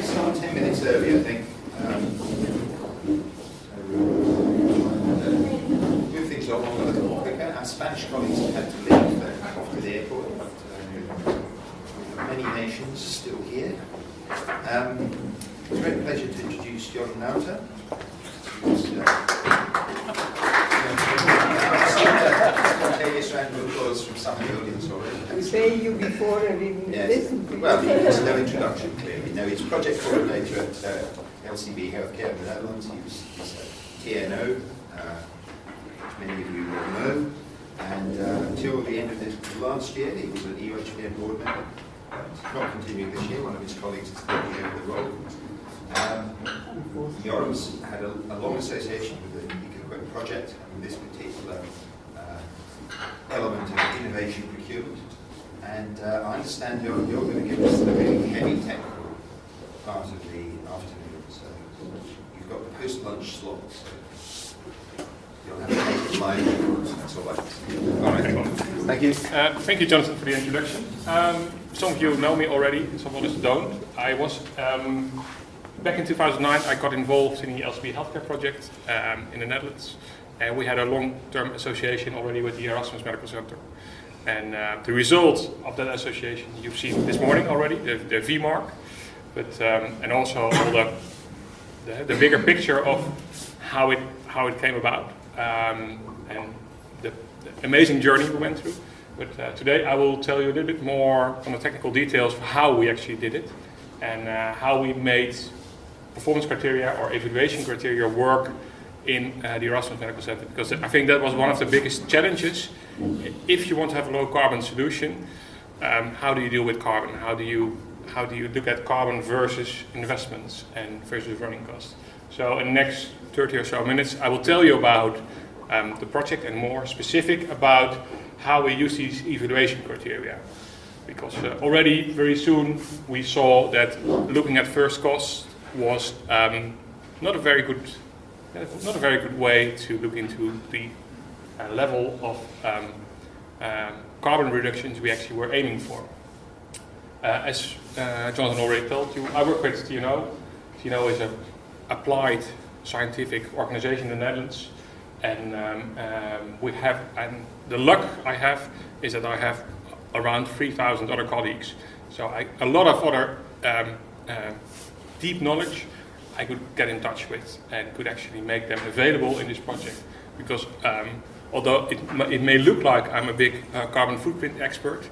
start 10 minutes early, I think. Move things along a little quicker. Our Spanish colleagues have had to leave. They're off to the airport. But, many nations still here. It's a great pleasure to introduce Joram Nauta. Spontaneous round of applause from some of the audience already. We pay you before and we listen to you. Well, there's no introduction, clearly. No, he's project coordinator at LCB Healthcare in the Netherlands. He's a TNO, which many of you will know. And until the end of this last year, he was an EOHPN board member. Not continuing this year, one of his colleagues is taking over the role. Joram's had a long association with the EcoQUIP project and with this particular element of innovation procurement. And I understand you're going to give us the really heavy technical part of the afternoon. So you've got the post-lunch slot. So you'll have to take it live. That's all I can say. All right. Thank you. Thank you, Jonathan, for the introduction. Some of you know me already, some others don't. I was, back in 2009, I got involved in the LCB Healthcare project in the Netherlands. And we had a long-term association already with the Erasmus Medical Centre. And the result of that association you've seen this morning already, the V mark, but and also all the bigger picture of how it came about and the amazing journey we went through. But today I will tell you a little bit more on the technical details of how we actually did it and how we made performance criteria or evaluation criteria work in the Erasmus Medical Centre, because I think that was one of the biggest challenges. If you want to have a low carbon solution, how do you deal with carbon? How do you look at carbon versus investments and versus running costs? So in the next 30 or so minutes, I will tell you about the project and more specific about how we use these evaluation criteria. Because already very soon we saw that looking at first cost was not a very good way to look into the level of carbon reductions we actually were aiming for. As Jonathan already told you, I work with TNO. TNO is an applied scientific organization in the Netherlands, and the luck I have is that I have around 3,000 other colleagues. So a lot of other deep knowledge I could get in touch with and could actually make them available in this project. Because although it may look like I'm a big carbon footprint expert,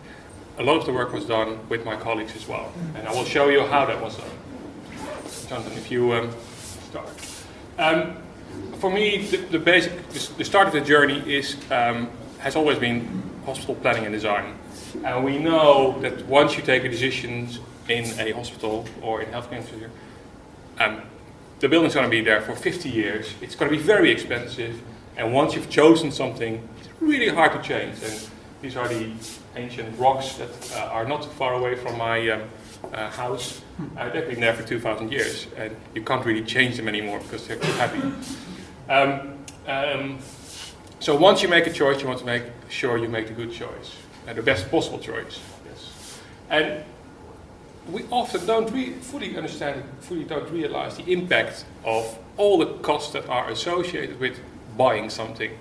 a lot of the work was done with my colleagues as well. And I will show you how that was done. Jonathan, if you start. For me, the start of the journey has always been hospital planning and design. And we know that once you take a decision in a hospital or in healthcare infrastructure, the building's going to be there for 50 years. It's going to be very expensive. And once you've chosen something, it's really hard to change. And these are the ancient rocks that are not too far away from my house. They've been there for 2,000 years. And you can't really change them anymore because they're too heavy. So once you make a choice, you want to make sure you make the good choice. The best possible choice. Yes. And we often don't fully realize the impact of all the costs that are associated with buying something.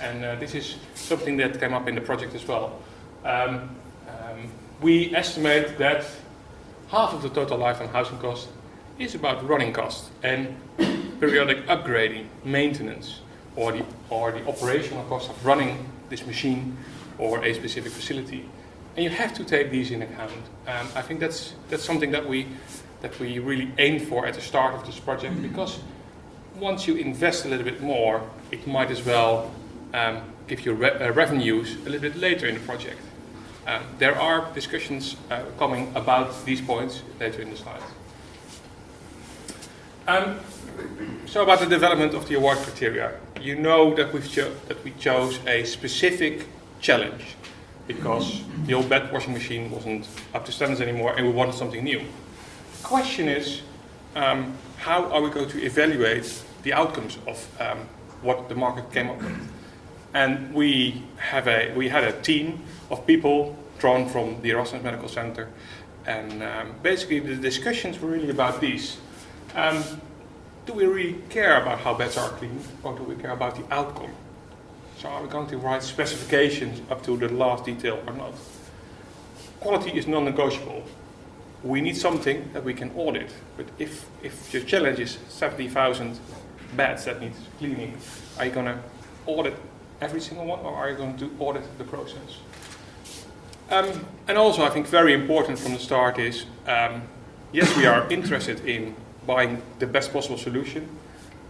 And this is something that came up in the project as well. We estimate that half of the total lifetime housing cost is about running costs and periodic upgrading, maintenance, or the operational cost of running this machine or a specific facility. And you have to take these in account. I think that's something that we really aimed for at the start of this project, because once you invest a little bit more, it might as well give you revenues a little bit later in the project. There are discussions coming about these points later in the slide. So about the development of the award criteria. You know that we chose a specific challenge because the old bed washing machine wasn't up to standards anymore and we wanted something new. The question is, how are we going to evaluate the outcomes of what the market came up with? And we had a team of people drawn from the Erasmus Medical Centre And basically the discussions were really about these. Do we really care about how beds are cleaned, or do we care about the outcome? So are we going to write specifications up to the last detail or not? Quality is non-negotiable. We need something that we can audit. But if your challenge is 70,000 beds that need cleaning, are you going to audit every single one, or are you going to audit the process? And also, I think very important from the start is, yes, we are interested in buying the best possible solution,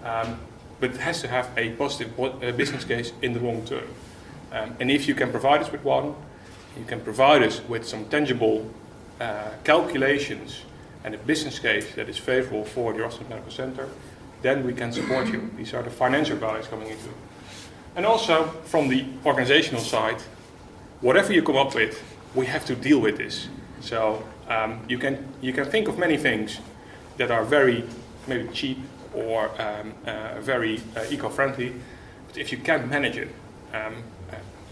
but it has to have a positive business case in the long term. And if you can provide us with one, you can provide us with some tangible calculations and a business case that is favorable for the Erasmus Medical Centre, then we can support you. These are the financial values coming into it. And also, from the organizational side, whatever you come up with, we have to deal with this. So you can think of many things that are very maybe cheap or very eco-friendly, but if you can't manage it,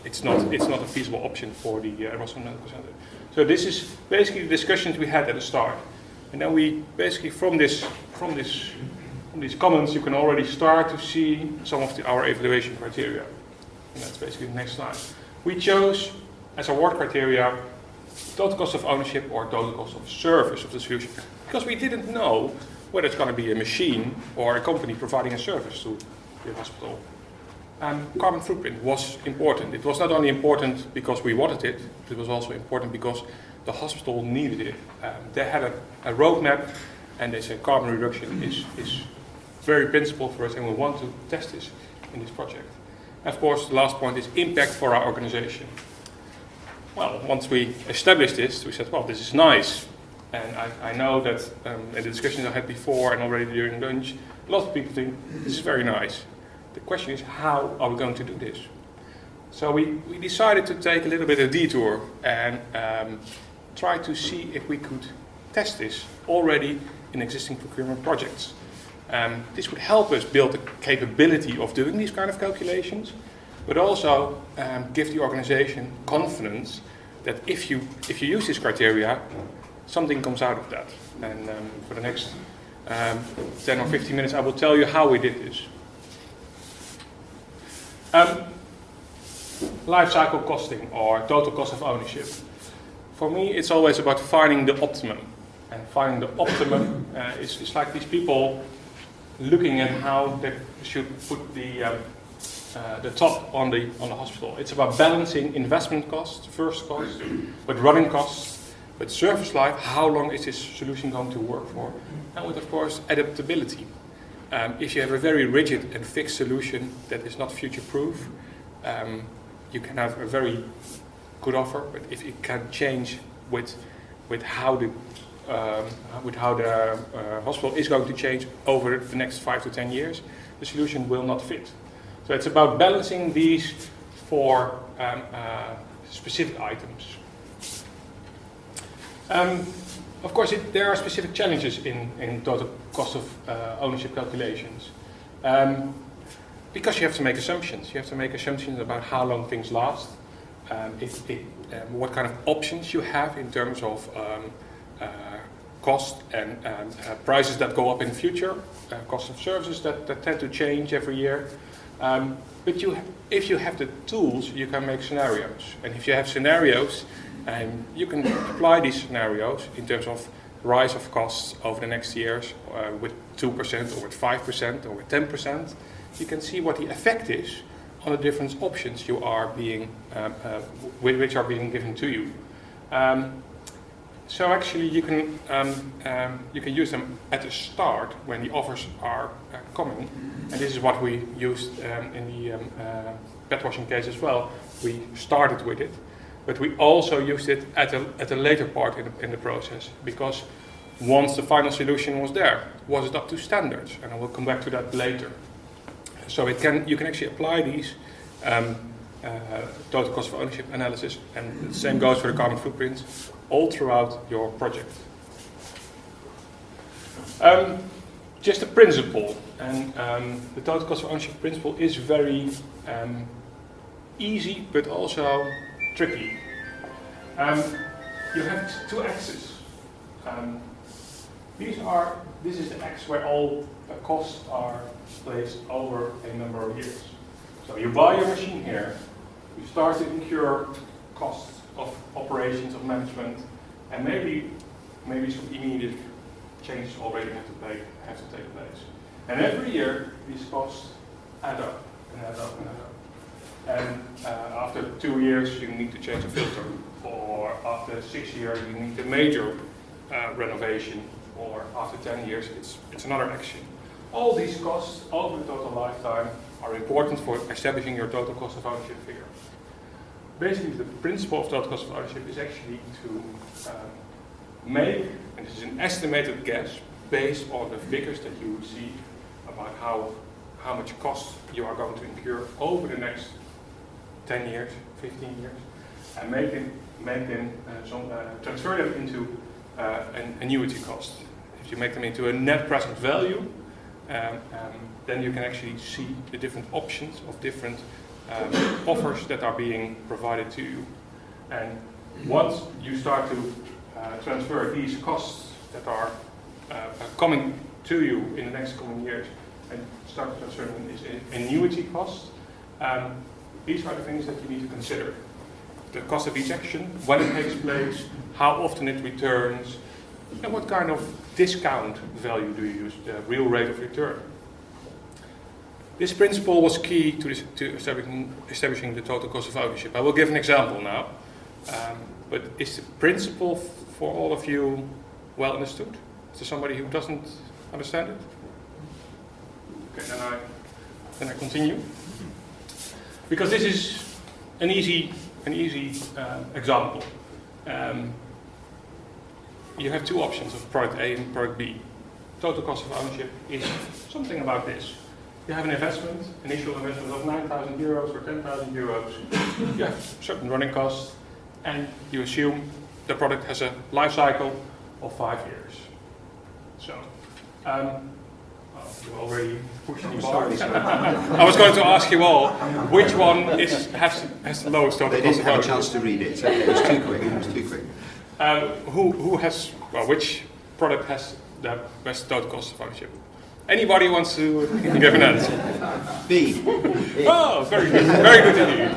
it's not a feasible option for the Erasmus Medical Centre. So this is basically the discussions we had at the start, and then we basically from these comments you can already start to see some of our evaluation criteria. And that's basically the next slide. We chose as award criteria total cost of ownership or total cost of service of the solution, because we didn't know whether it's going to be a machine or a company providing a service to the hospital. Carbon footprint was important. It was not only important because we wanted it, it was also important because the hospital needed it. They had a roadmap, and they said carbon reduction is very principal for us, and we want to test this in this project. Of course, the last point is impact for our organization. Well, once we established this, we said, well, this is nice. And I know that in the discussions I had before and already during lunch, a lot of people think this is very nice. The question is, how are we going to do this? So we decided to take a little bit of a detour and try to see if we could test this already in existing procurement projects. This would help us build the capability of doing these kind of calculations, but also give the organization confidence that if you use this criteria, something comes out of that. And for the next 10 or 15 minutes, I will tell you how we did this. Life cycle costing, or total cost of ownership. For me, it's always about finding the optimum. And finding the optimum is like these people looking at how they should put the top on the hospital. It's about balancing investment costs, first cost, but running costs, but service life, how long is this solution going to work for, and with, of course, adaptability. If you have a very rigid and fixed solution that is not future-proof, you can have a very good offer, but if it can change with how the hospital is going to change over the next 5 to 10 years, the solution will not fit. So it's about balancing these for specific items. Of course, there are specific challenges in total cost of ownership calculations. Because you have to make assumptions. You have to make assumptions about how long things last, what kind of options you have in terms of cost and prices that go up in the future, cost of services that tend to change every year. But if you have the tools, you can make scenarios. And if you have scenarios, you can apply these scenarios in terms of rise of costs over the next years with 2% or with 5% or with 10%. You can see what the effect is on the different options you are being, which are being given to you. So actually, you can use them at the start when the offers are coming, and this is what we used in the bed washing case as well. We started with it, but we also used it at a later part in the process, because once the final solution was there, was it up to standards? And I will come back to that later. So you can actually apply these total cost of ownership analysis, and the same goes for the carbon footprints, all throughout your project. Just a principle, and the total cost of ownership principle is very easy, but also tricky. You have two axes. This is the X where all the costs are placed over a number of years. So you buy your machine here, you start to incur costs of operations, of management, and maybe some immediate changes already have to take place. And every year these costs add up and add up and add up. And after 2 years you need to change a filter, or after 6 years you need a major renovation, or after 10 years it's another action. All these costs over the total lifetime are important for establishing your total cost of ownership figure. Basically, the principle of total cost of ownership is actually to make, and this is an estimated guess based on the figures that you receive about how much cost you are going to incur over the next 10 years, 15 years, and transfer them into an annuity cost. If you make them into a net present value, then you can actually see the different options of different offers that are being provided to you. And once you start to transfer these costs that are coming to you in the next coming years, and start to transfer them into annuity costs, these are the things that you need to consider. The cost of each action, when it takes place, how often it returns, and what kind of discount value do you use, the real rate of return. This principle was key to establishing the total cost of ownership. I will give an example now, but is the principle for all of you well understood? Is there somebody who doesn't understand it? Okay, then I continue. Because this is an easy example. You have two options of product A and product B. Total cost of ownership is something about this. You have an initial investment of 9,000 euros or 10,000 euros. You have certain running costs, and you assume the product has a life cycle of 5 years. So, you already pushed me forward. I was going to ask you all which one has the lowest total cost of ownership. They didn't have a chance to read it. So it was too quick. It was too quick. Which product has the best total cost of ownership? Anybody wants to give an answer? B. Oh, very good. Very good indeed.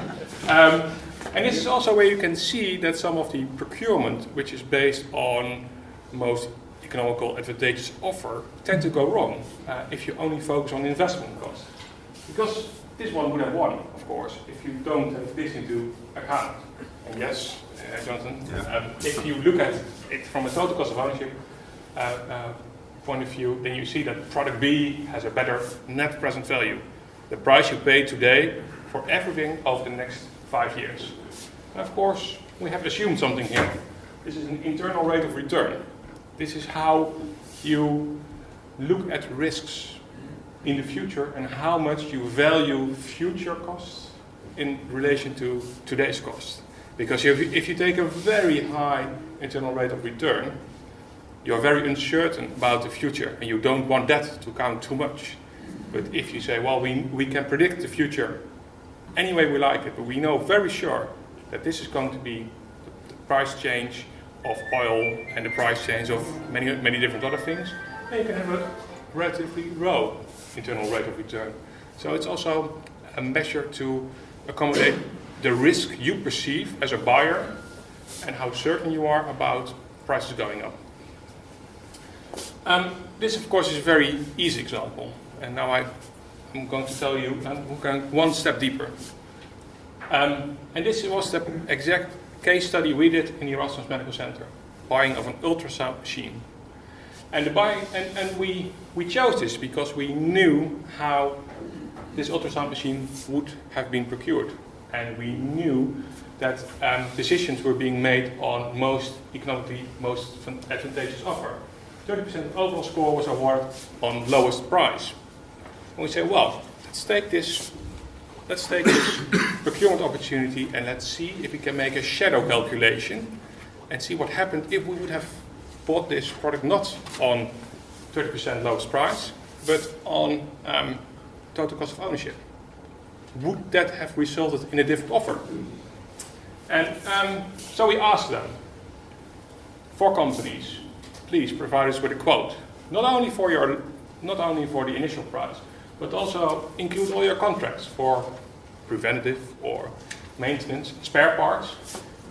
And this is also where you can see that some of the procurement, which is based on most economical advantageous offer, tend to go wrong if you only focus on investment costs. Because this one would have won, of course, if you don't take this into account. And yes, Jonathan, if you look at it from a total cost of ownership point of view, then you see that product B has a better net present value. The price you pay today for everything over the next 5 years. And of course, we have assumed something here. This is an internal rate of return. This is how you look at risks in the future and how much you value future costs in relation to today's costs. Because if you take a very high internal rate of return, you're very uncertain about the future and you don't want that to count too much. But if you say, well, we can predict the future any way we like it, but we know very sure that this is going to be the price change of oil and the price change of many different other things, then you can have a relatively low internal rate of return. So it's also a measure to accommodate the risk you perceive as a buyer and how certain you are about prices going up. This, of course, is a very easy example, and now I'm going to tell you, we're going one step deeper. And this was the exact case study we did in the Erasmus Medical Centre, buying of an ultrasound machine. And we chose this because we knew how this ultrasound machine would have been procured. And we knew that decisions were being made on most advantageous offer. 30% overall score was awarded on lowest price. And we say, well, let's take this procurement opportunity and let's see if we can make a shadow calculation and see what happened if we would have bought this product not on 30% lowest price, but on total cost of ownership. Would that have resulted in a different offer? And so we asked them, 4 companies, please provide us with a quote. Not only for the initial price, but also include all your contracts for preventative or maintenance, spare parts,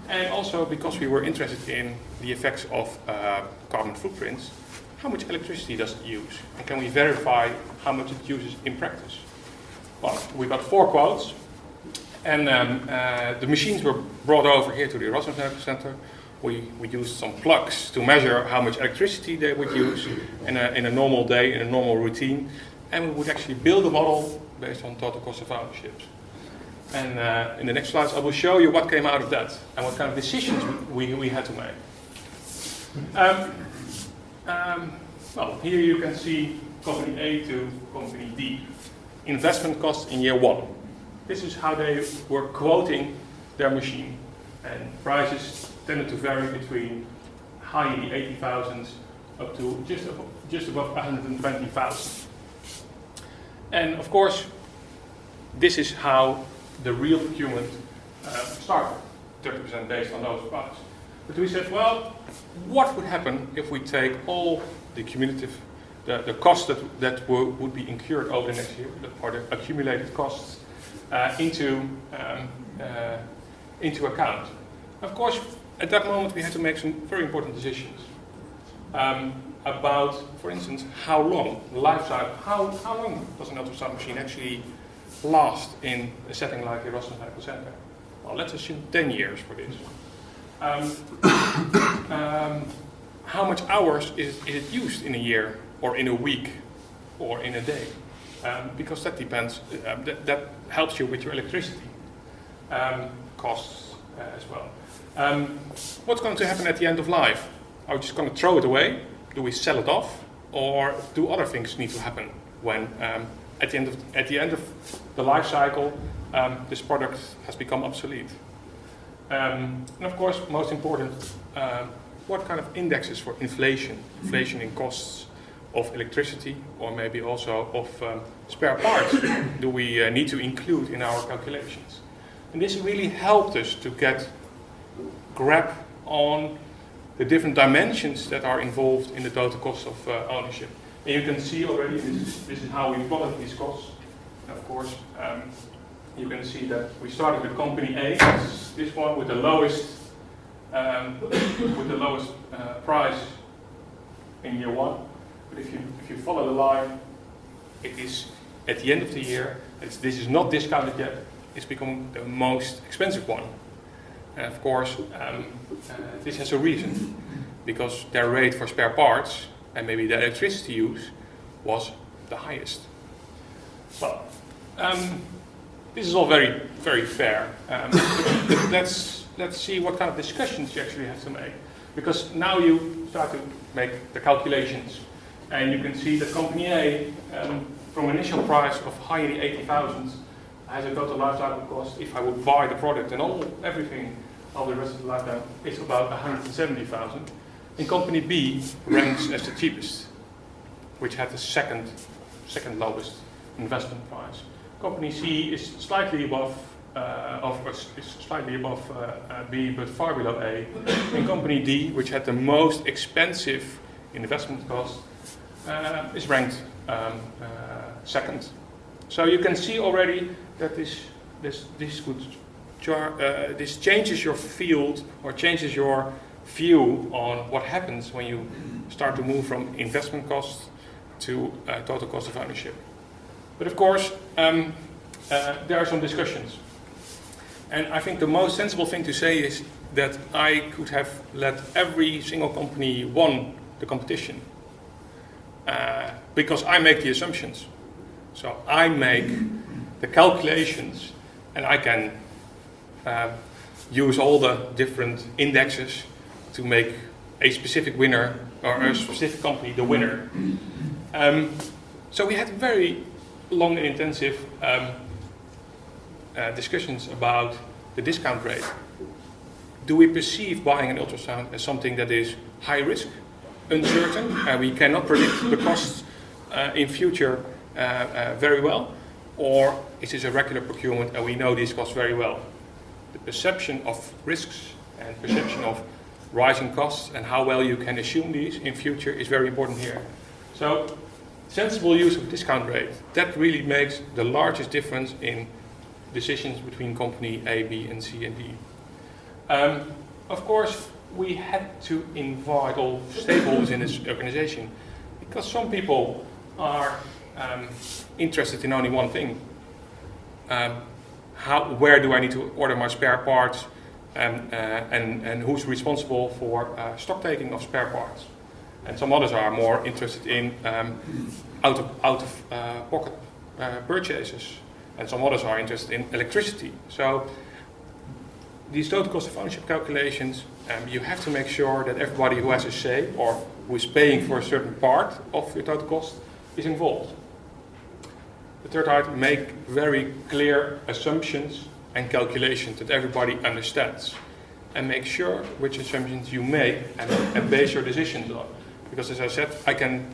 and also because we were interested in the effects of carbon footprints, how much electricity does it use? And can we verify how much it uses in practice? Well, we got 4 quotes, and the machines were brought over here to the Erasmus Medical Centre. We used some plugs to measure how much electricity they would use in a normal day, in a normal routine, and we would actually build a model based on total cost of ownership. And in the next slides, I will show you what came out of that and what kind of decisions we had to make. Well, here you can see company A to company D. Investment costs in year 1. This is how they were quoting their machine. And prices tended to vary between high in the 80,000s up to just above 120,000. And of course, this is how the real procurement started, 30% based on those prices. But we said, well, what would happen if we take all the cumulative, the costs that would be incurred over the next year, or the accumulated costs, into account? Of course, at that moment we had to make some very important decisions about, for instance, how long life cycle, how long does an ultrasound machine actually last in a setting like the Erasmus Medical Centre? Well, let's assume 10 years for this. How much hours is it used in a year, or in a week, or in a day? Because that depends, that helps you with your electricity costs as well. What's going to happen at the end of life? Are we just going to throw it away? Do we sell it off? Or do other things need to happen when at the end of the life cycle this product has become obsolete? And of course, most important, what kind of indexes for inflation in costs of electricity, or maybe also of spare parts, do we need to include in our calculations? And this really helped us to grab on the different dimensions that are involved in the total cost of ownership. And you can see already, this is how we plotted these costs. And of course, you can see that we started with company A, this one with the lowest price in year 1. But if you follow the line, it is at the end of the year. This is not discounted yet. It's become the most expensive one. And of course, this has a reason, because their rate for spare parts and maybe the electricity use was the highest. Well, this is all very, very fair. Let's see what kind of discussions you actually have to make, because now you start to make the calculations, and you can see that company A, from an initial price of high in the 80,000, has a total lifecycle cost, if I would buy the product and everything all the rest of the lifetime, it's about 170,000. And company B ranks as the cheapest, which had the second lowest investment price. Company C is slightly above B, but far below A. And company D, which had the most expensive investment cost, is ranked second. So you can see already that this changes your field, or changes your view on what happens when you start to move from investment cost to total cost of ownership. But of course, there are some discussions. And I think the most sensible thing to say is that I could have let every single company won the competition, because I make the assumptions. So I make the calculations, and I can use all the different indexes to make a specific winner, or a specific company, the winner. So we had very long and intensive discussions about the discount rate. Do we perceive buying an ultrasound as something that is high risk, uncertain, and we cannot predict the costs in future very well? Or is this a regular procurement and we know these costs very well? The perception of risks and perception of rising costs and how well you can assume these in future is very important here. So sensible use of discount rate, that really makes the largest difference in decisions between company A, B, and C, and D. Of course, we had to invite all stakeholders in this organization because some people are interested in only one thing. Where do I need to order my spare parts, and who's responsible for stock taking of spare parts? And some others are more interested in out of pocket purchases, and some others are interested in electricity. So these total cost of ownership calculations, you have to make sure that everybody who has a say or who is paying for a certain part of your total cost is involved. The third item, make very clear assumptions and calculations that everybody understands. And make sure which assumptions you make and base your decisions on. Because as I said, I can,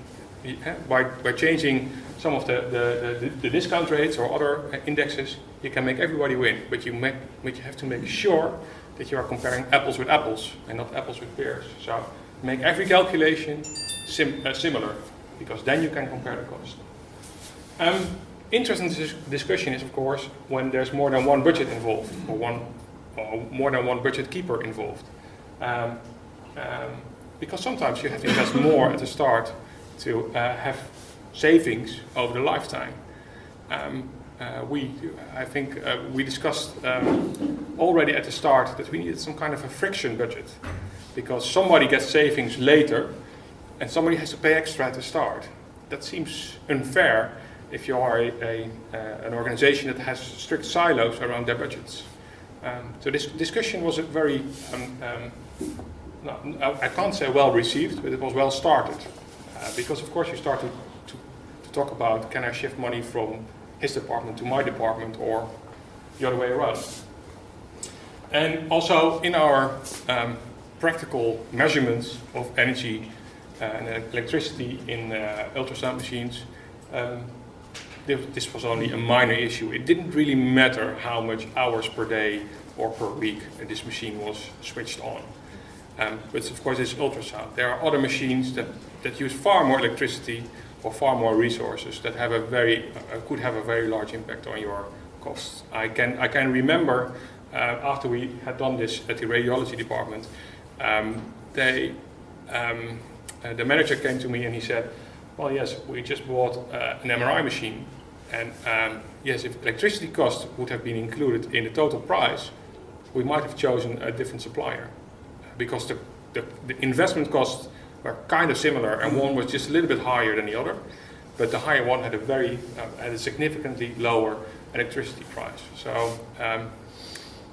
by changing some of the discount rates or other indexes, you can make everybody win. But you have to make sure that you are comparing apples with apples and not apples with pears. So make every calculation similar, because then you can compare the cost. Interesting discussion is, of course, when there's more than one budget involved, or more than one budget keeper involved. Because sometimes you have to invest more at the start to have savings over the lifetime. I think we discussed already at the start that we needed some kind of a friction budget, because somebody gets savings later and somebody has to pay extra at the start. That seems unfair if you are an organization that has strict silos around their budgets. So this discussion was a very, I can't say well received, but it was well started. Because of course you start to talk about, can I shift money from his department to my department, or the other way around. And also in our practical measurements of energy and electricity in ultrasound machines, this was only a minor issue. It didn't really matter how much hours per day or per week this machine was switched on. But of course it's ultrasound. There are other machines that use far more electricity or far more resources that have could have a very large impact on your costs. I can remember after we had done this at the radiology department, the manager came to me and he said, well, yes, we just bought an MRI machine, and yes, if electricity cost would have been included in the total price, we might have chosen a different supplier, because the investment costs were kind of similar, and one was just a little bit higher than the other, but the higher one had a significantly lower electricity price. So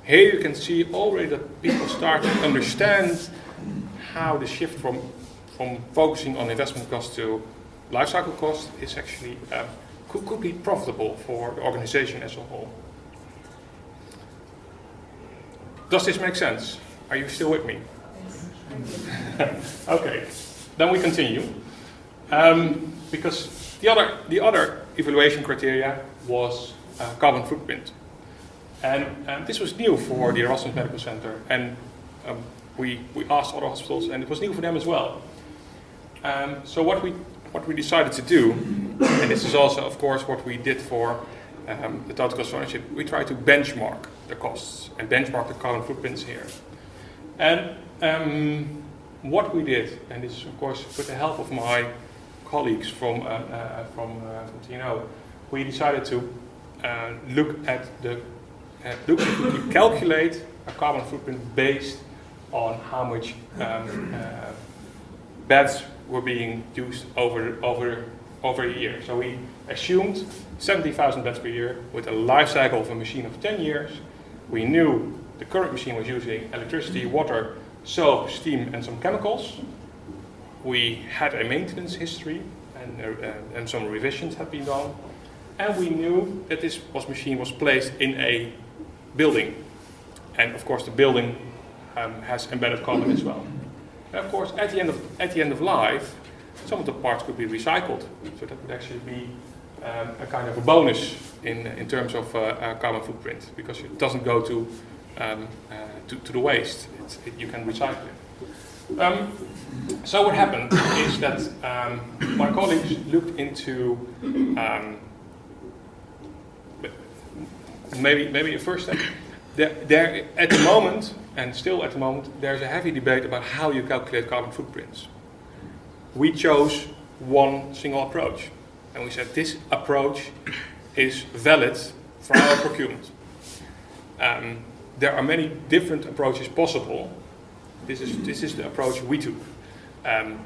here you can see already that people start to understand how the shift from focusing on investment cost to life cycle cost is actually could be profitable for the organization as a whole. Does this make sense? Are you still with me? Okay, then we continue. Because the other evaluation criteria was carbon footprint. And this was new for the Erasmus Medical Centre, and we asked other hospitals, and it was new for them as well. So what we decided to do, and this is also, of course, what we did for the total cost of ownership, we tried to benchmark the costs and benchmark the carbon footprints here. And what we did, and this is, of course, with the help of my colleagues from TNO, we decided to look if we could calculate a carbon footprint based on how much beds were being used over a year. So we assumed 70,000 beds per year with a life cycle of a machine of 10 years. We knew the current machine was using electricity, water, soap, steam, and some chemicals. We had a maintenance history, and some revisions had been done. And we knew that this machine was placed in a building. And of course the building has embedded carbon as well. And of course, at the end of life, some of the parts could be recycled. So that would actually be a kind of a bonus in terms of carbon footprint, because it doesn't go to the waste. You can recycle it. So what happened is that my colleagues looked into maybe a first step. There at the moment, and still at the moment, there's a heavy debate about how you calculate carbon footprints. We chose one single approach, and we said this approach is valid for our procurement. There are many different approaches possible. This is the approach we took, and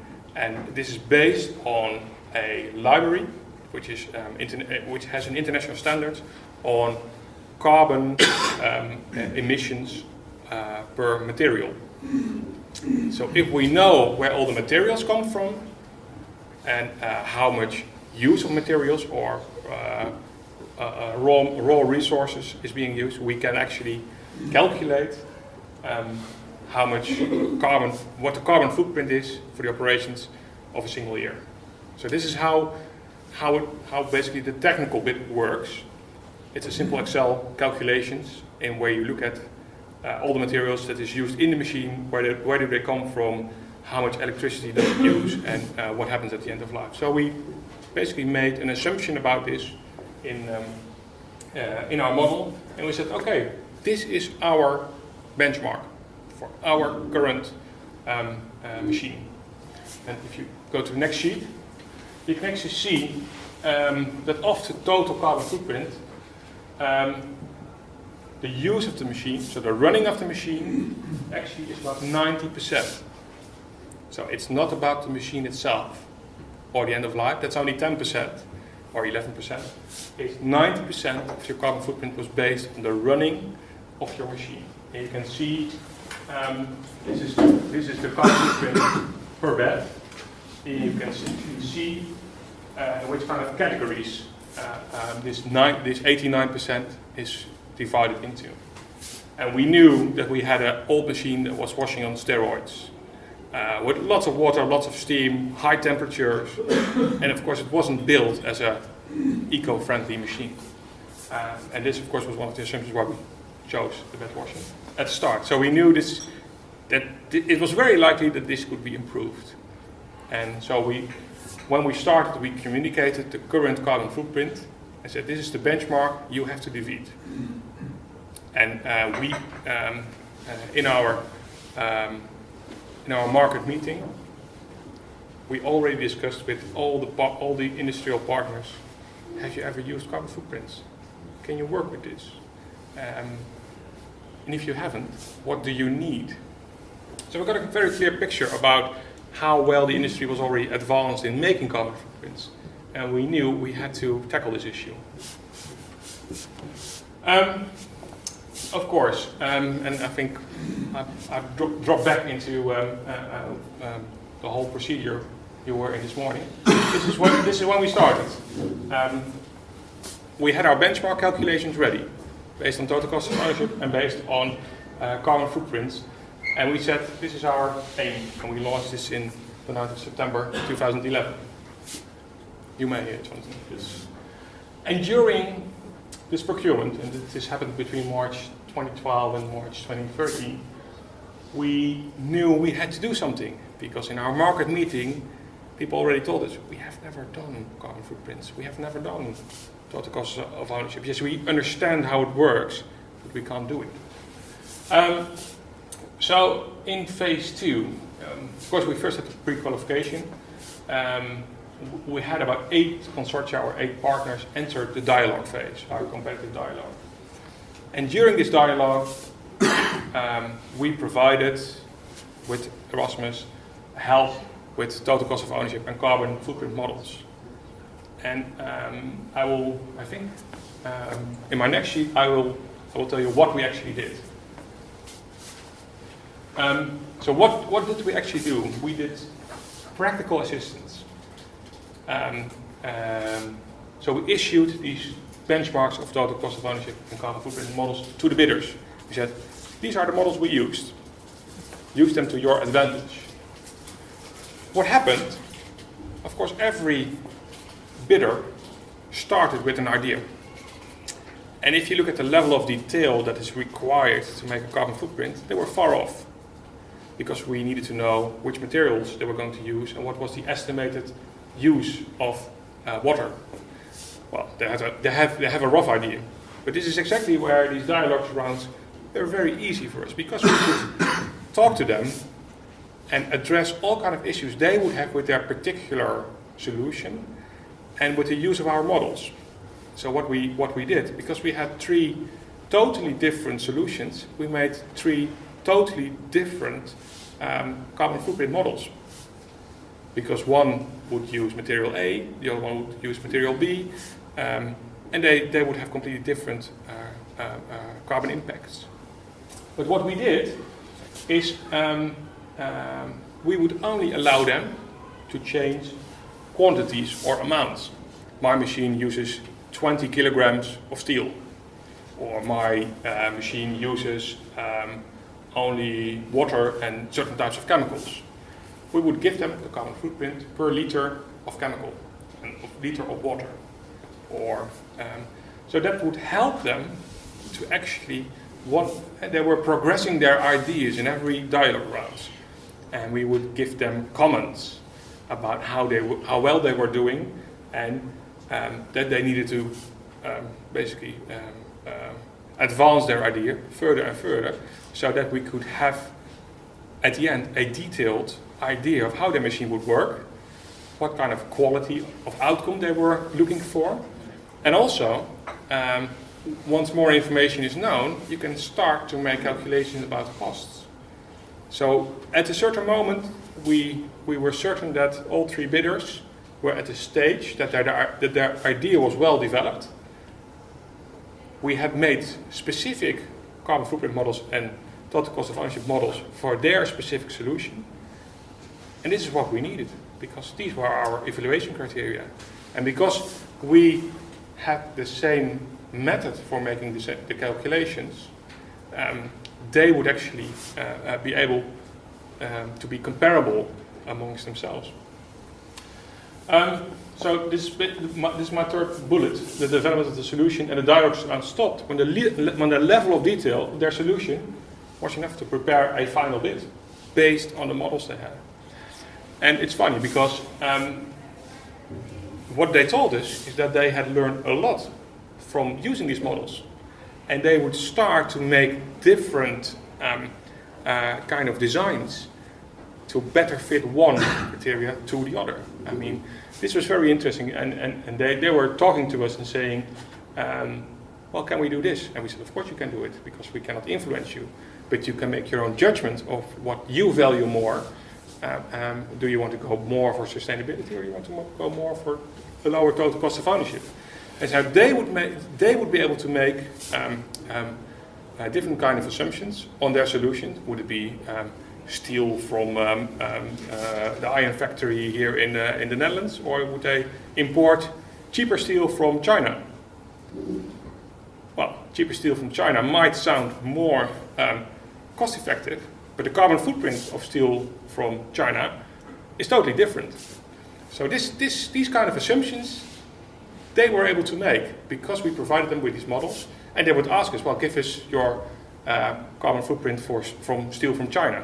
this is based on a library which has an international standard on carbon emissions per material. So if we know where all the materials come from and how much use of materials or raw resources is being used, we can actually calculate how much carbon, what the carbon footprint is for the operations of a single year. So this is how basically the technical bit works. It's a simple Excel calculations in where you look at all the materials that is used in the machine, where do they come from, how much electricity does it use, and what happens at the end of life. So we basically made an assumption about this in our model, and we said, okay, this is our benchmark for our current machine. And if you go to the next sheet, you can actually see that of the total carbon footprint, the use of the machine, so the running of the machine, actually is about 90%. So it's not about the machine itself or the end of life. That's only 10% or 11%. It's 90% of your carbon footprint was based on the running of your machine. And you can see this is the carbon footprint per bed. You can see which kind of categories this 89% is divided into. And we knew that we had an old machine that was washing on steroids, with lots of water, lots of steam, high temperatures, and of course it wasn't built as a eco-friendly machine. And this of course was one of the assumptions why we chose the bed washing at the start. So we knew that it was very likely that this could be improved. And so when we started, we communicated the current carbon footprint and said, this is the benchmark you have to defeat. And in our market meeting, we already discussed with all the industrial partners, have you ever used carbon footprints? Can you work with this? And if you haven't, what do you need? So we got a very clear picture about how well the industry was already advanced in making carbon footprints. And we knew we had to tackle this issue. Of course, and I think I've dropped back into the whole procedure you were in this morning. This is when we started. We had our benchmark calculations ready, based on total cost of ownership and based on carbon footprints. And we said, this is our aim, and we launched this in the 9th of September 2011. You may hear it, Jonathan. Yes. And during this procurement, and this happened between March 2012 and March 2013, we knew we had to do something, because in our market meeting, people already told us, we have never done carbon footprints, we have never done total cost of ownership. Yes, we understand how it works, but we can't do it. So in phase 2, of course we first had the pre-qualification. We had about 8 consortia or 8 partners enter the dialogue phase, our competitive dialogue. And during this dialogue, we provided with Erasmus help with total cost of ownership and carbon footprint models. And I think in my next sheet I will tell you what we actually did. So what did we actually do? We did practical assistance. So we issued these benchmarks of total cost of ownership and carbon footprint models to the bidders. We said, these are the models we used. Use them to your advantage. What happened? Of course, every bidder started with an idea. And if you look at the level of detail that is required to make a carbon footprint, they were far off. because we needed to know which materials they were going to use and what was the estimated use of water. Well, they have a rough idea, but this is exactly where these dialogue rounds are very easy for us, because we could talk to them and address all kind of issues they would have with their particular solution and with the use of our models. So what we did, because we had 3 totally different solutions, we made 3 totally different carbon footprint models. Because one would use material A, the other one would use material B, and they would have completely different carbon impacts. But what we did is we would only allow them to change quantities or amounts. My machine uses 20 kilograms of steel, or my machine uses only water and certain types of chemicals. We would give them the carbon footprint per liter of chemical and liter of water. So that would help them to actually, they were progressing their ideas in every dialogue round. And we would give them comments about how well they were doing, and that they needed to basically advance their idea further and further, so that we could have at the end a detailed idea of how the machine would work, what kind of quality of outcome they were looking for, and also once more information is known, you can start to make calculations about costs. So at a certain moment we were certain that all 3 bidders were at a stage that their idea was well developed. We had made specific carbon footprint models and total cost of ownership models for their specific solution. And this is what we needed, because these were our evaluation criteria. And because we had the same method for making the calculations, they would actually be able to be comparable amongst themselves. So this is my third bullet, the development of the solution, and the dialogues are stopped when the level of detail of their solution was enough to prepare a final bid based on the models they had. And it's funny because what they told us is that they had learned a lot from using these models, and they would start to make different kind of designs to better fit one criteria to the other. I mean, this was very interesting, and they were talking to us and saying, well, can we do this? And we said, of course you can do it, because we cannot influence you, but you can make your own judgment of what you value more. Do you want to go more for sustainability, or do you want to go more for a lower total cost of ownership? And so they would be able to make different kind of assumptions on their solution. Would it be steel from the iron factory here in the Netherlands, or would they import cheaper steel from China? Well, cheaper steel from China might sound more cost effective, but the carbon footprint of steel from China is totally different. So these kind of assumptions they were able to make because we provided them with these models, and they would ask us, well, give us your carbon footprint from steel from China,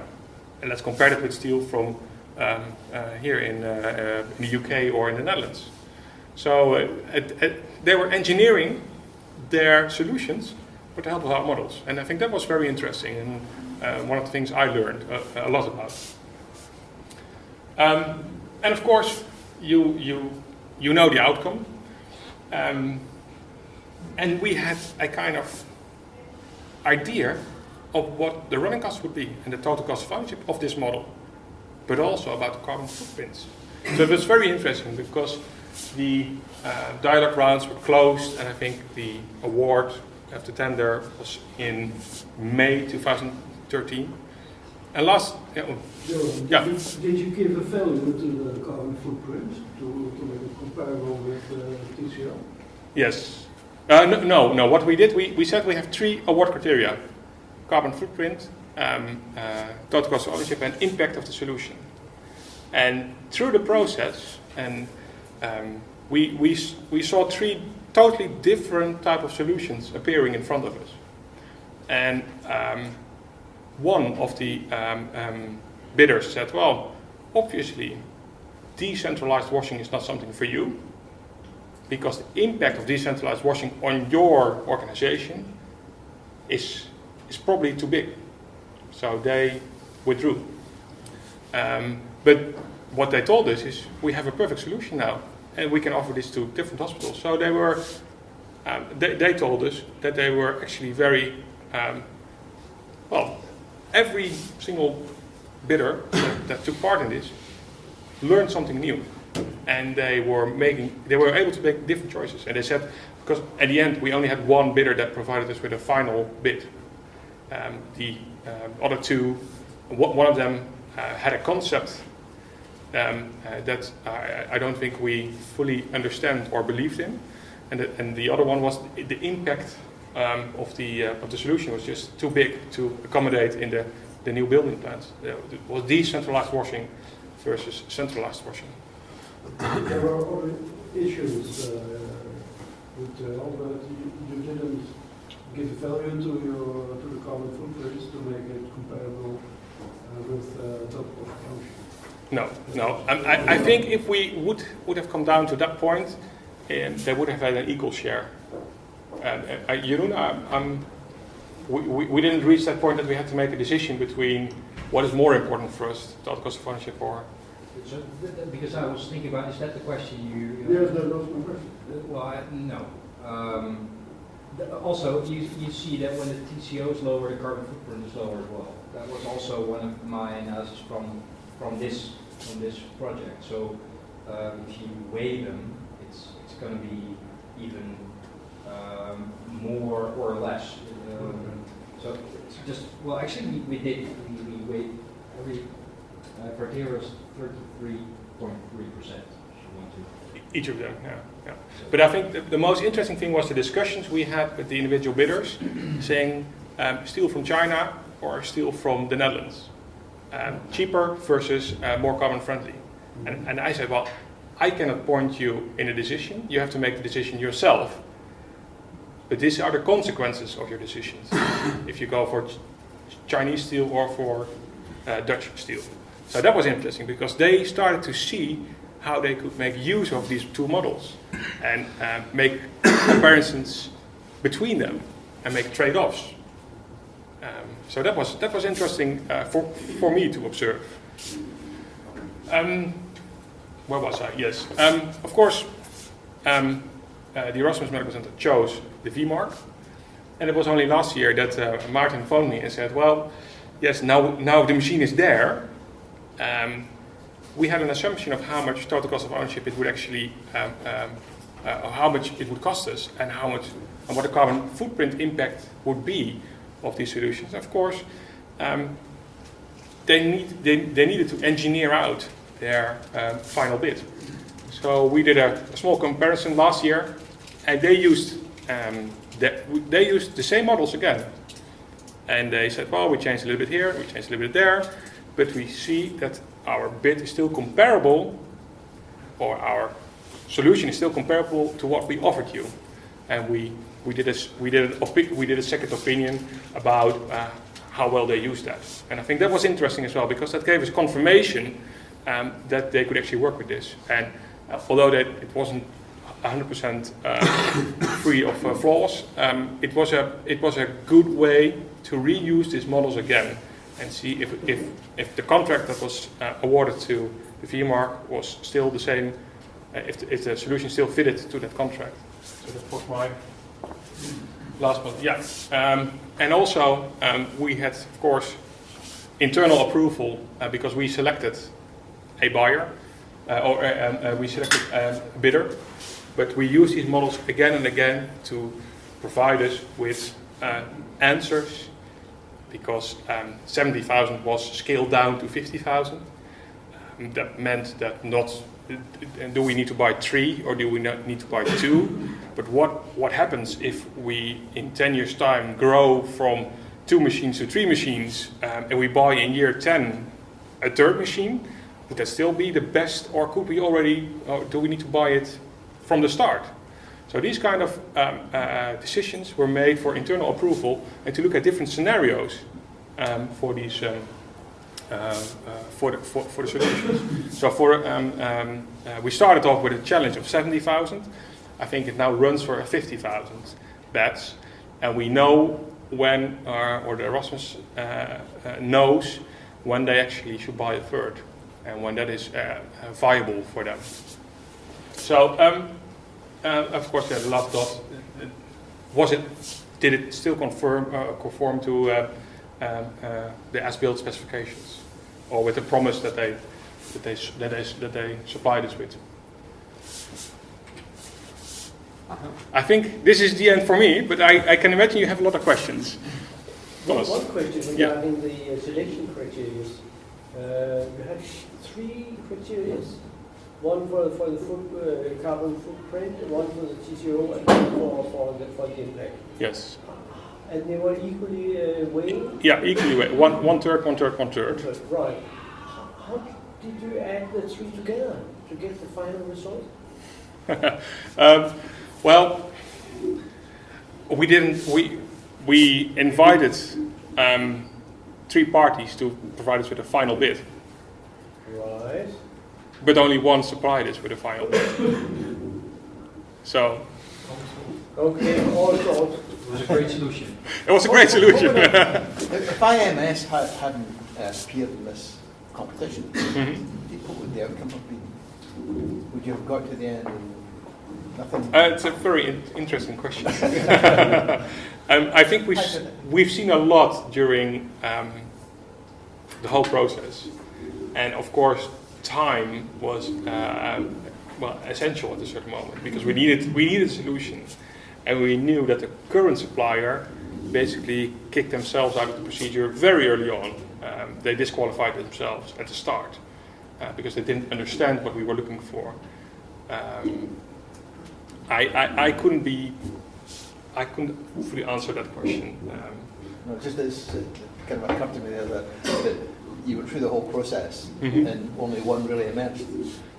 and let's compare it with steel from here in the UK or in the Netherlands. So they were engineering their solutions with the help of our models, and I think that was very interesting, and one of the things I learned a lot about. And of course, you know the outcome, and we had a kind of idea of what the running cost would be and the total cost of ownership of this model, but also about the carbon footprints. So it was very interesting because the dialogue rounds were closed, and I think the award of the tender was in May 2013. And last, Joram, did you give a value to the carbon footprint to make it comparable with TCO? Yes. No. What we did, we said we have 3 award criteria: carbon footprint, total cost of ownership, and impact of the solution. And through the process, and we saw 3 totally different type of solutions appearing in front of us. And one of the bidders said, well, obviously, decentralized washing is not something for you, because the impact of decentralized washing on your organization is probably too big. So they withdrew. But what they told us is, we have a perfect solution now, and we can offer this to different hospitals. So they were, they told us that they were actually very, well, every single bidder that took part in this learned something new, and they were able to make different choices. And they said, because at the end we only had one bidder that provided us with a final bid. The other two, one of them had a concept that I don't think we fully understand or believed in, and the other one was the impact of the solution was just too big to accommodate in the new building plans. It was decentralized washing versus centralized washing. There were other issues with all that you didn't give value to the carbon footprints to make it comparable with Total Cost of Ownership. No. I think if we would have come down to that point, they would have had an equal share. Jeroen, we didn't reach that point that we had to make a decision between what is more important for us, Total Cost of Ownership or... So, because I was thinking about, is that the question you... Yes, that was my question. Well, no. Also, you see that when the TCO is lower, the carbon footprint is lower as well. That was also one of my analysis from this project. So, if you weigh them, it's going to be even more or less. So it's just, well, actually we weighed every criteria was 33.3%. Each of them, yeah. But I think the most interesting thing was the discussions we had with the individual bidders, saying steel from China or steel from the Netherlands, cheaper versus more carbon friendly. And I said, well, I cannot point you in a decision. You have to make the decision yourself. But these are the consequences of your decisions. If you go for Chinese steel or for Dutch steel. So that was interesting because they started to see how they could make use of these two models and make comparisons between them and make trade-offs. So that was interesting for me to observe. Where was I? Yes. Of course, the Erasmus Medical Centre chose the V-Mark, and it was only last year that Martin phoned me and said, well, yes, now the machine is there. We had an assumption of how much total cost of ownership it would actually, how much it would cost us, and what the carbon footprint impact would be of these solutions. Of course, they needed to engineer out their final bid. So we did a small comparison last year, and they used the same models again. And they said, well, we changed a little bit here, we changed a little bit there, but we see that our bid is still comparable, or our solution is still comparable to what we offered you. And we did a second opinion about how well they used that. And I think that was interesting as well, because that gave us confirmation that they could actually work with this. And although that it wasn't 100% free of flaws, it was a good way to reuse these models again and see if the contract that was awarded to the V-Mark was still the same, if the solution still fitted to that contract. So that was my last one. Yeah, and also we had, of course, internal approval because we selected a buyer or we selected a bidder, but we used these models again and again to provide us with answers, because 70,000 was scaled down to 50,000. That meant that do we need to buy 3 or do we not need to buy 2? But what happens if we, in 10 years' time, grow from 2 machines to 3 machines, and we buy in year 10 a third machine? Would that still be the best, or could we already, or do we need to buy it from the start? So these kind of decisions were made for internal approval and to look at different scenarios for these for the solutions. So we started off with a challenge of 70,000. I think it now runs for 50,000 beds, and we know when, or the Erasmus knows when they actually should buy a third, and when that is viable for them. So, of course, the last dot, did it still conform to the as-built specifications, or with the promise that they supplied us with? I think this is the end for me, but I can imagine you have a lot of questions. One question regarding the selection criteria. You had 3 criteria. One for the carbon footprint, one for the TCO, and one for the impact. Yes. And they were equally weighed? Yeah, equally weighed. One third. Right. How did you add the 3 together to get the final result? Well, we didn't. We invited 3 parties to provide us with a final bid. Right. But only one supplied us with a final bid. So. Okay. Also. It was a great solution. It was a great solution. If IMS hadn't appeared in this competition, what would the outcome have been? Would you have got to the end and nothing? It's a very interesting question. I think we've seen a lot during the whole process, and of course, time was essential at a certain moment because we needed a solution, and we knew that the current supplier basically kicked themselves out of the procedure very early on. They disqualified themselves at the start because they didn't understand what we were looking for. I couldn't fully answer that question. No, just this kind of occurred to me there that you went through the whole process and only one really emerged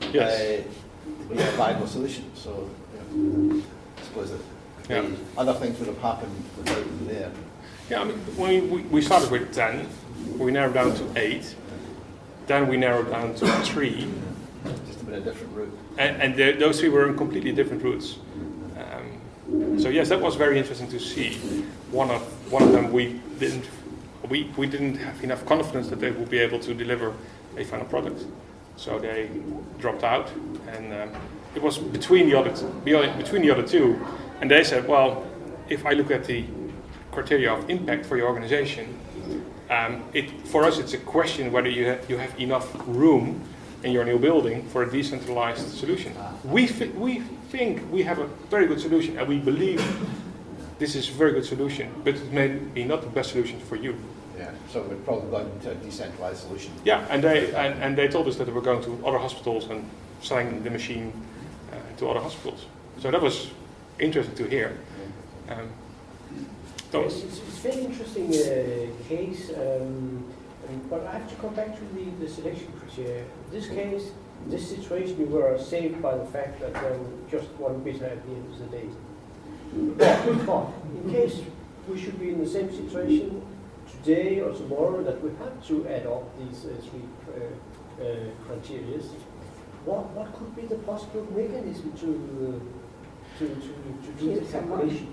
to be a viable solution. So I suppose that other things would have happened without you there. Yeah, I mean, when we started with 10, we narrowed down to 8, then we narrowed down to 3. Just a bit of a different route. And those 3 were in completely different routes. So yes, that was very interesting to see. One of them we didn't have enough confidence that they would be able to deliver a final product, so they dropped out, and it was between the other 2, and they said, well, if I look at the criteria of impact for your organization, for us it's a question whether you have enough room in your new building for a decentralized solution. We think we have a very good solution, and we believe this is a very good solution, but it may be not the best solution for you. Yeah, so we've probably gone to a decentralized solution. Yeah, and they told us that they were going to other hospitals and selling the machine to other hospitals. So that was interesting to hear. Yes, it's a very interesting case, but I have to come back to the selection criteria. In this case, this situation, you were saved by the fact that there was just one bidder at the end of the day. But in case we should be in the same situation today or tomorrow that we have to add up these 3 criteria, what could be the possible mechanism to do the calculation?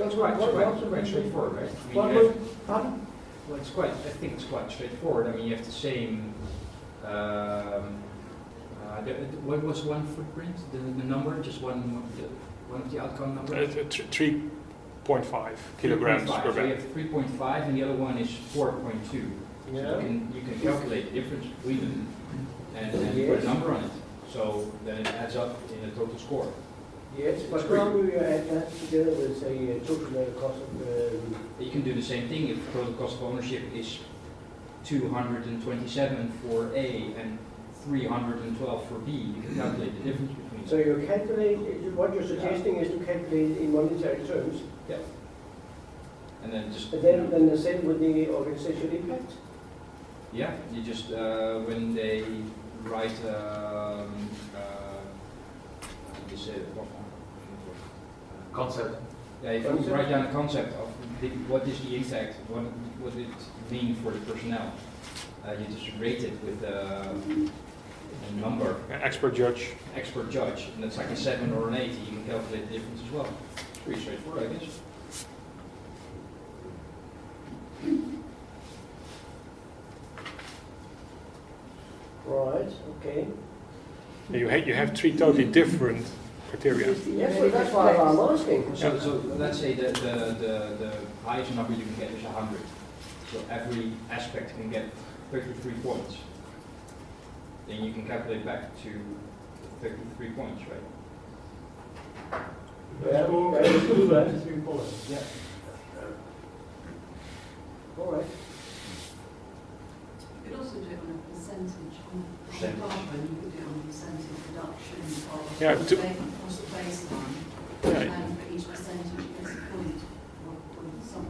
It's quite straightforward, right? Pardon? Well, I think it's quite straightforward. I mean, you have the same. What was one footprint? The number, just one of the outcome numbers. 3.5 kilograms per So you bed. have 3.5, and the other one is 4.2. Yeah. So you can calculate the difference between them and put a number on it. So then it adds up in a total score. Yes, but how do you add that together with a total cost of? You can do the same thing if the total cost of ownership is 227 for A and 312 for B. You can calculate the difference between them. So you calculate, what you're suggesting is to calculate in monetary terms. Yeah. And then just. And then the same with the organizational impact? Yeah, you just, when they write, you say, Concept. yeah, if you write down a concept of what is the impact? What did it mean for the personnel? You just rate it with a number. Expert judge. Expert judge, and that's like a 7 or an 8. You can calculate the difference as well. It's pretty straightforward, I guess. Right, okay. You have 3 totally different criteria. Yes, so that's why I'm asking. So let's say the highest number you can get is 100. So every aspect can get 33 points. Then you can calculate back to 33 points, right? Yeah, Let's do that. 3 points. Yeah. All right. You could also do it on a percentage, on Percentage. carbon, you could do it on a percentage reduction of Yeah, what's the baseline, Yeah. and for each percentage it gets a point, or some,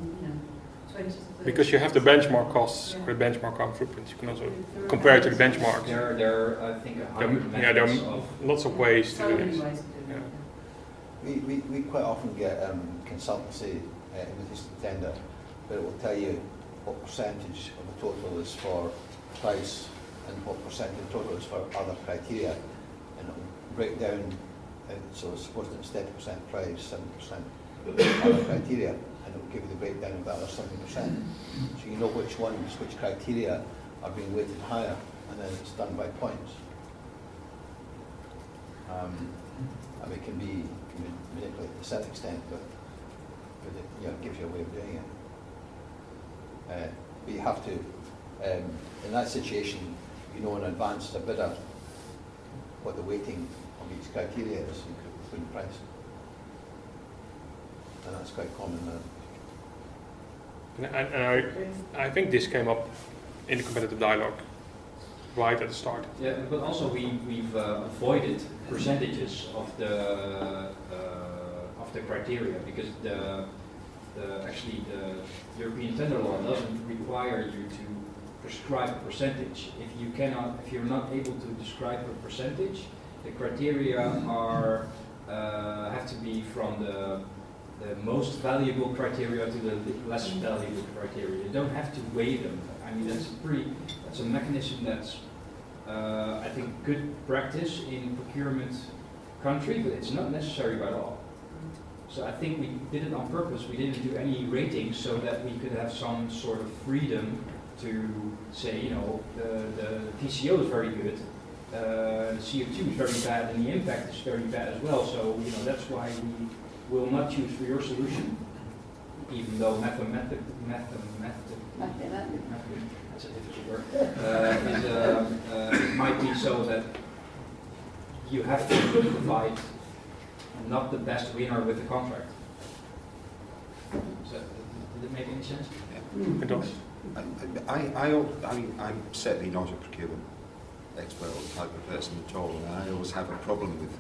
20 to 30. Because you have the benchmark costs or the benchmark carbon footprint, you can also compare it to the benchmark. There are, I think, 100 Yeah, there methods are of. lots of ways to So do many this. ways of doing it. We quite often get consultancy with this tender, but it will tell you what percentage of the total is for price and what percentage total is for other criteria, and it will break down. So suppose it's 30% price, 7% other criteria, and it will give you the breakdown of that other 70%. So you know which ones, which criteria are being weighted higher, and then it's done by points. I mean, it can be manipulated to a certain extent, but it gives you a way of doing it. But you have to, in that situation, you know in advance as a bidder what the weighting of each criteria is including price. And that's quite common now. And I think this came up in the competitive dialogue right at the start. Yeah, but also we've avoided percentages of the criteria, because actually the European tender law doesn't require you to prescribe a percentage. If you're not able to describe a percentage, the criteria have to be from the most valuable criteria to the less valuable criteria. You don't have to weigh them. I mean, that's a mechanism that's, I think, good practice in procurement country, but it's not necessary by law. So I think we did it on purpose. We didn't do any ratings so that we could have some sort of freedom to say, the TCO is very good, the CO2 is very bad, and the impact is very bad as well. So, that's why we will not choose for your solution, even though mathematically, that's a difficult word, it might be so that you have to provide not the best winner with the contract. So, did it make any sense? It does. I'm certainly not a procurement expert or type of person at all, and I always have a problem with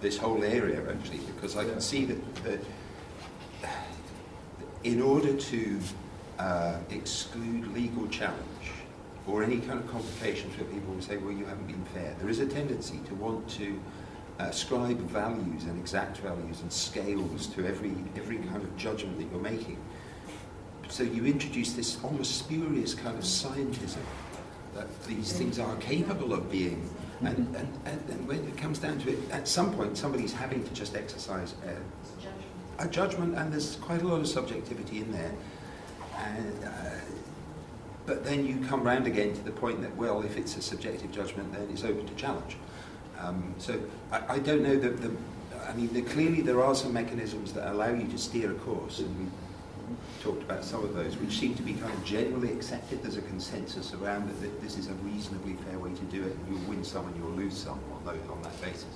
this whole area actually, because I can see that in order to exclude legal challenge or any kind of complications where people will say, well, you haven't been fair, there is a tendency to want to ascribe values and exact values and scales to every kind of judgment that you're making. So you introduce this almost spurious kind of scientism that these things are capable of being, and when it comes down to it, at some point somebody's having to just exercise a judgment, and there's quite a lot of subjectivity in there. And, but then you come round again to the point that, well, if it's a subjective judgment, then it's open to challenge. So I don't know that clearly there are some mechanisms that allow you to steer a course, and we talked about some of those, which seem to be kind of generally accepted. There's a consensus around that this is a reasonably fair way to do it, and you'll win some and you'll lose some on that basis.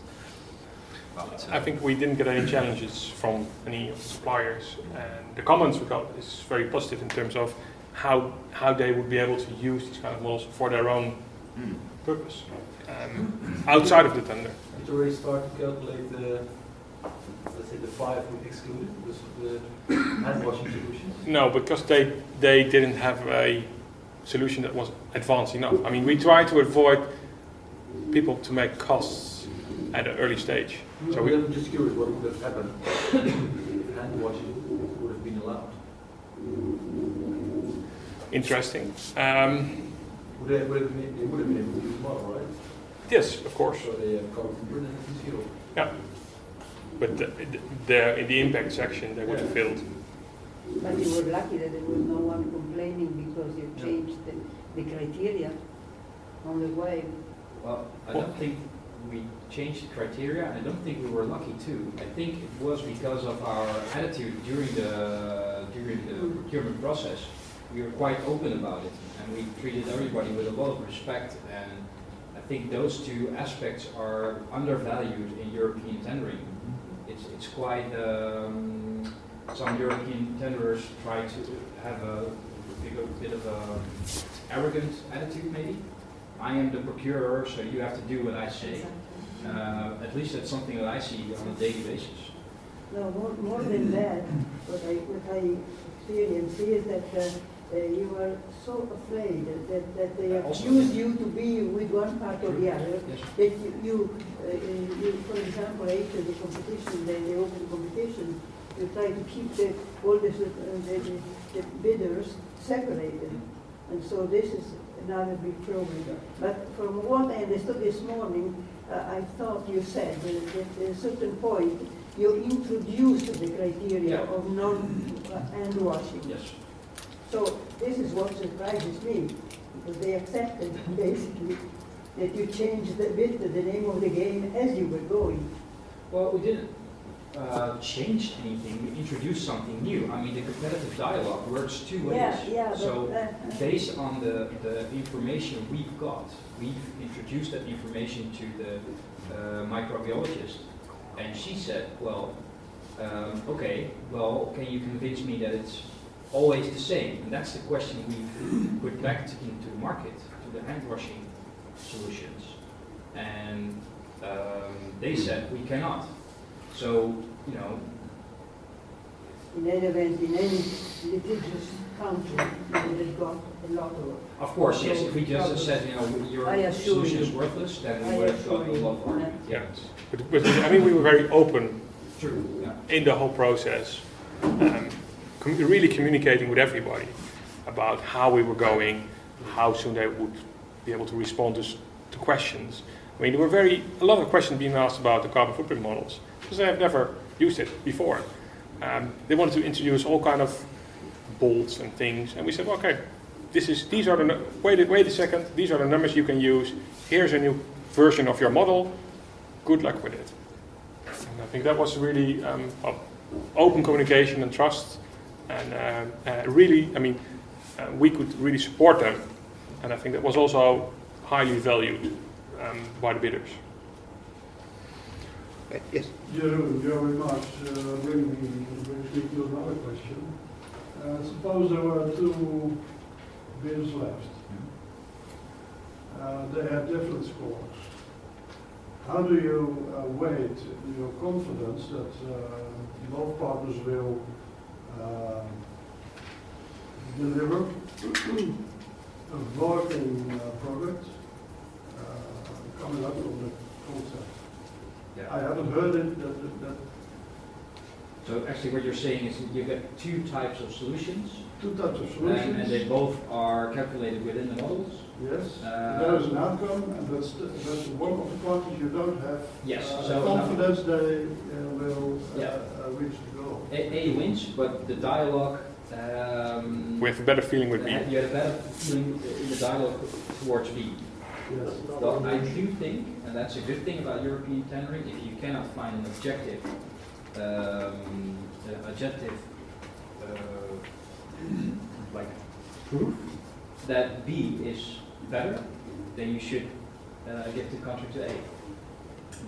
But, I think we didn't get any challenges from any of the suppliers, and the comments we got is very positive in terms of how they would be able to use these kind of models for their own purpose, outside of the tender. Did you already start to calculate let's say the 5 we excluded, the hand washing solutions? No, because they didn't have a solution that was advanced enough. I mean, we try to avoid people to make costs at an early stage. So I'm just curious what would have happened if hand washing would have been allowed. interesting. Would they would have been able to use the model, right? Yes, of course. So they have carbon footprint and TCO. Yeah. But in the impact section, they would have failed. But you were lucky that there was no one complaining because you changed the criteria on the way. Well, I don't think we changed the criteria. I don't think we were lucky too. I think it was because of our attitude during the procurement process. We were quite open about it, and we treated everybody with a lot of respect. And I think those two aspects are undervalued in European tendering. It's quite. Some European tenderers try to have a bit of a arrogant attitude, maybe. I am the procurer, so you have to do what I say. At least that's something that I see on a daily basis. No, more than that, what I experience is that you are so afraid that they accuse you to be with one part or the other. Yes. That you for example, after the competition, the open competition, you try to keep all the bidders separated. And so this is another big problem. But from what I understood this morning, I thought you said that at a certain point you introduced the criteria of non-hand washing. Yes. So this is what surprises me, because they accepted basically that you changed the name of the game as you were going. Well, we didn't change anything. We introduced something new. I mean, the competitive dialogue works two ways. So based on the information we've got, we've introduced that information to the microbiologist, and she said, well, okay, well, can you convince me that it's always the same? And that's the question we've put back into the market, to the hand washing solutions. And they said we cannot. So, you know. In any event, in any litigious country, you would have got a lot of. Of course, yes. If we just said, you know, your solution is worthless, then we would have got a lot of argument. Yeah. But I mean, we were very open. True. Yeah. In the whole process, really communicating with everybody about how we were going, how soon they would be able to respond to questions. I mean, there were a lot of questions being asked about the carbon footprint models, because they have never used it before. They wanted to introduce all kind of bolts and things, and we said, well, okay, these are the wait a second, these are the numbers you can use. Here's a new version of your model. Good luck with it. And I think that was really open communication and trust, and really, I mean, we could really support them, and I think that was also highly valued by the bidders. Yes. Your remarks brings me to another question. Suppose there were two bids left. They have different scores. How do you weight your confidence that both partners will deliver a working product coming up from the concept? Yeah. I haven't heard it that So actually what you're saying is that you get two types of solutions. two types of solutions. And they both are calculated within the models. Yes, there is an outcome, and that's one of the parties you don't have Yes, so confidence they will Yeah. reach the goal. A wins, but the dialogue. We have a better feeling with B. You had a better feeling in the dialogue towards B. Yes. Well, I do think, and that's a good thing about European tendering, if you cannot find an objective like proof that B is better, then you should give the contract to A,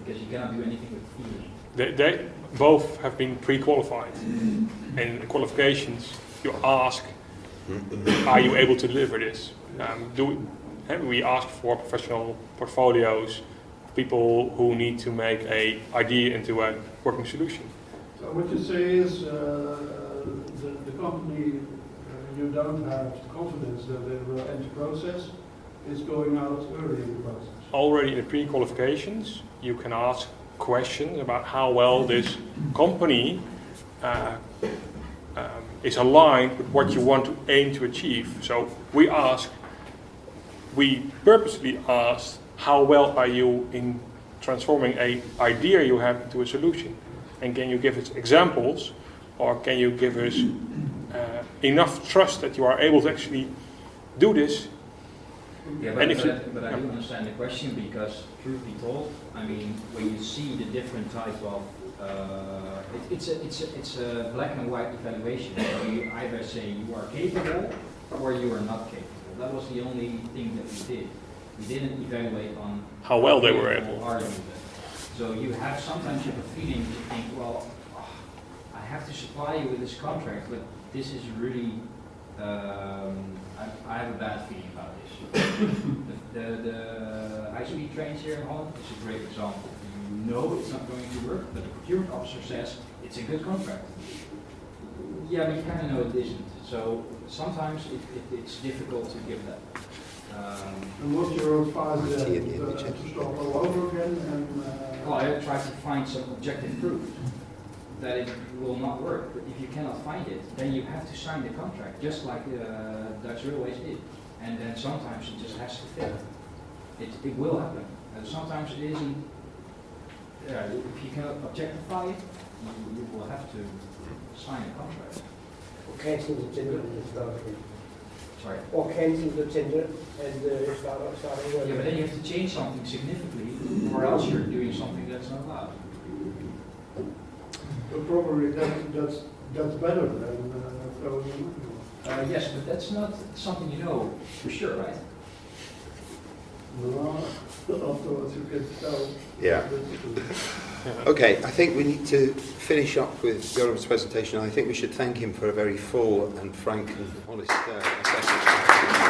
because you cannot do anything with B. They both have been pre-qualified. In qualifications, you ask, are you able to deliver this? We ask for professional portfolios, people who need to make an idea into a working solution. So what you say is the company you don't have confidence that they will end the process is going out early in the process. Already in the pre-qualifications, you can ask questions about how well this company is aligned with what you want to aim to achieve. So we purposely asked, how well are you in transforming an idea you have into a solution? And can you give us examples, or can you give us enough trust that you are able to actually do this? Yeah, but I do understand the question, because truth be told, I mean, when you see the different types of, it's a black and white evaluation. So you either say you are capable or you are not capable. That was the only thing that we did. We didn't evaluate on how well they were able. Are you. So you have sometimes you have a feeling to think, well, I have to supply you with this contract, but this is really, I have a bad feeling about this. The high-speed trains here in Holland is a great example. You know it's not going to work, but the procurement officer says it's a good contract. Yeah, but you kind of know it isn't. So sometimes it's difficult to give that. And what's your advice to start all over again? Well, I try to find some objective proof that it will not work. But if you cannot find it, then you have to sign the contract, just like Dutch Railways did. And then sometimes it just has to fit. It will happen. And sometimes it isn't. If you cannot objectify it, you will have to sign a contract. Or cancel the tender and start again. Sorry. Or cancel the tender and start again. Yeah, but then you have to change something significantly, or else you're doing something that's not allowed. So probably that's better than throwing Yes, but that's not something you know for sure, right? No, afterwards you can tell. Yeah. Okay, I think we need to finish up with Joram's presentation. I think we should thank him for a very full and frank and honest assessment.